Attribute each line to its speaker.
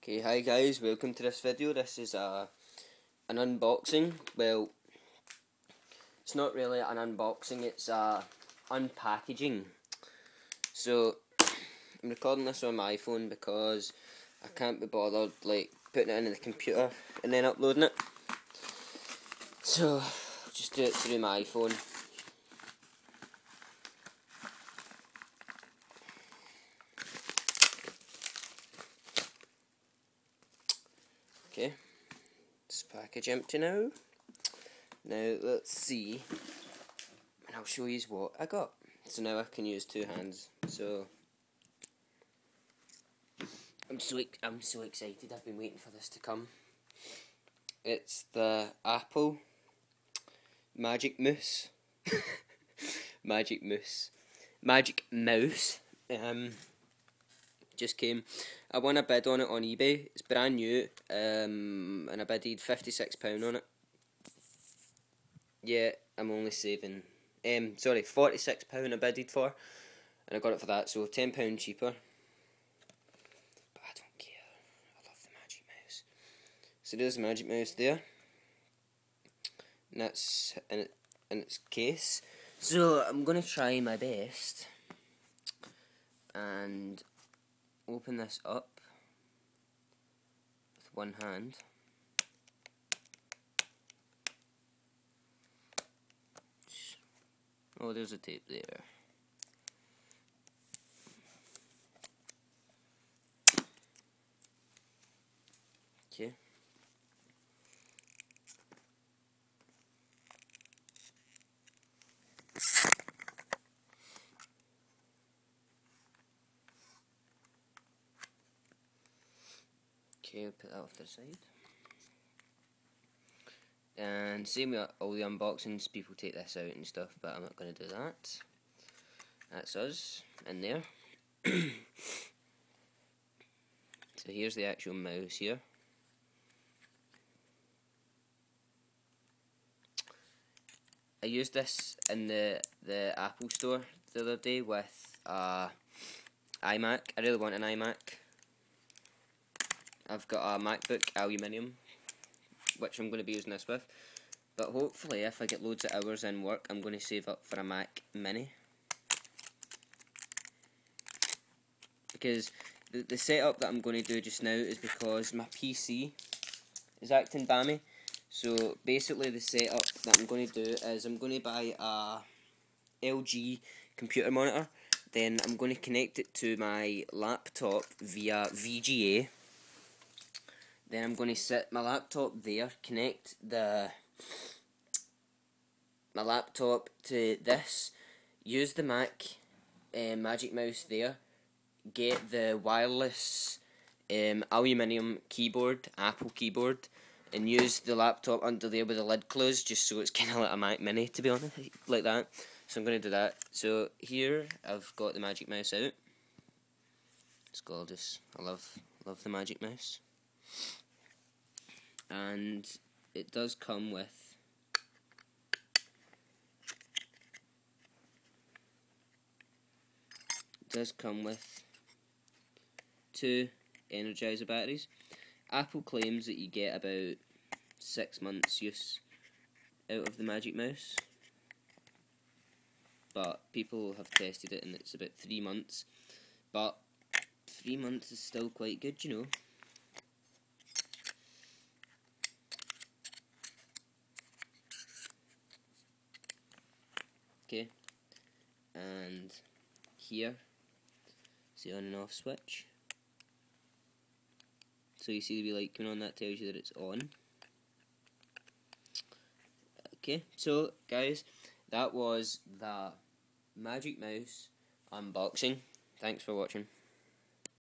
Speaker 1: Okay, hi guys, welcome to this video. This is an unboxing. Well, it's not really an unboxing, it's unpackaging. So, I'm recording this on my iPhone because I can't be bothered like putting it into the computer and then uploading it. So, I'll just do it through my iPhone. Okay, this package empty now. Now let's see, and I'll show you what I got. So now I can use two hands. So I'm so excited. I've been waiting for this to come. It's the Apple Magic Mouse. Magic Mouse. Just came. I won a bid on it on eBay. It's brand new. And I bidded £56 on it. Yeah, I'm only saving. Sorry, £46 I bidded for, and I got it for that. So £10 cheaper. But I don't care. I love the Magic Mouse. So there's the Magic Mouse there, and that's in its case. So I'm gonna try my best and open this up with one hand. Oh, there's a tape there. Okay. Okay, I'll put that off to the side. And same with all the unboxings, people take this out and stuff, but I'm not going to do that. That's us in there. So here's the actual mouse here. I used this in the Apple store the other day with iMac. I really want an iMac. I've got a MacBook Aluminium, which I'm going to be using this with. But hopefully, if I get loads of hours in work, I'm going to save up for a Mac Mini. Because the setup that I'm going to do just now is because my PC is acting balmy. So basically the setup that I'm going to do is I'm going to buy a LG computer monitor. Then I'm going to connect it to my laptop via VGA. Then I'm going to set my laptop there, connect my laptop to this, use the Mac Magic Mouse there, get the wireless aluminium keyboard, Apple keyboard, and use the laptop under there with the lid closed, just so it's kind of like a Mac Mini, to be honest, like that. So I'm going to do that. So here I've got the Magic Mouse out. It's gorgeous. I love the Magic Mouse. And it does come with two Energizer batteries. Apple claims that you get about 6 months use out of the Magic Mouse, but people have tested it and it's about 3 months. But 3 months is still quite good, you know. Okay, and here is the on and off switch. So you see the wee light coming on, that tells you that it's on. Okay, so guys, that was the Magic Mouse unboxing. Thanks for watching.